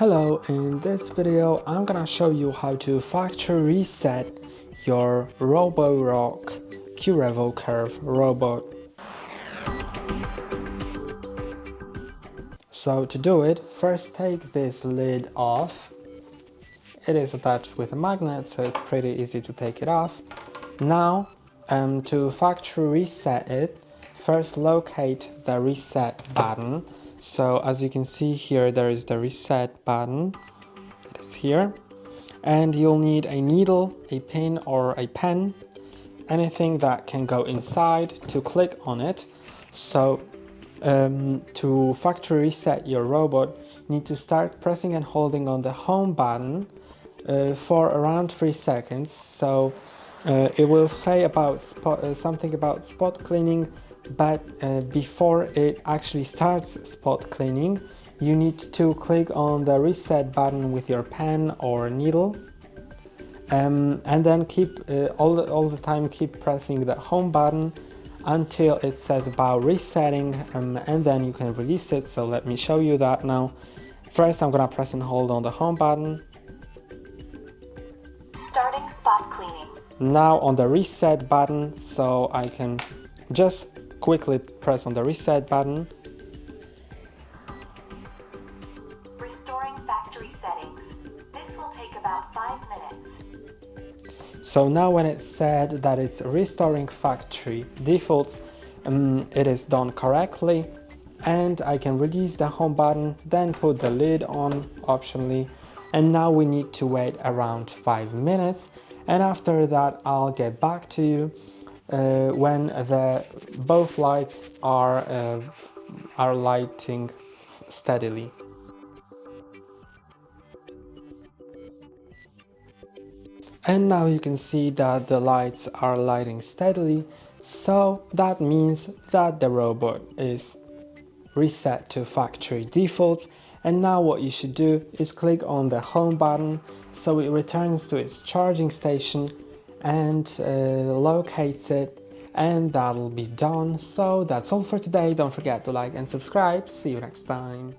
Hello, in this video I'm gonna show you how to factory reset your Roborock Q Revo Curv robot. So to do it, first take this lid off. It is attached with a magnet, so it's pretty easy to take it off. Now, to factory reset it, first locate the reset button. So as you can see here, there is the reset button. It is here. And you'll need a needle, a pin or a pen, anything that can go inside to click on it. So to factory reset your robot, you need to start pressing and holding on the home button for around 3 seconds. So it will say about something about spot cleaning, but before it actually starts spot cleaning, you need to click on the reset button with your pen or needle, and then keep all the time keep pressing the home button until it says about resetting, and then you can release it. So let me show you that now. First, I'm gonna press and hold on the home button. Starting spot cleaning. Now on the reset button, so I can just quickly press on the reset button. Restoring factory settings. This will take about 5 minutes. So now when it said that it's restoring factory defaults, it is done correctly, and I can release the home button, then put the lid on optionally, and now we need to wait around 5 minutes, and after that I'll get back to you when both lights are lighting steadily. And now you can see that the lights are lighting steadily, so that means that the robot is reset to factory defaults. And now what you should do is click on the home button so it returns to its charging station and locates it, and that'll be done. So that's all for today. Don't forget to like and subscribe. See you next time.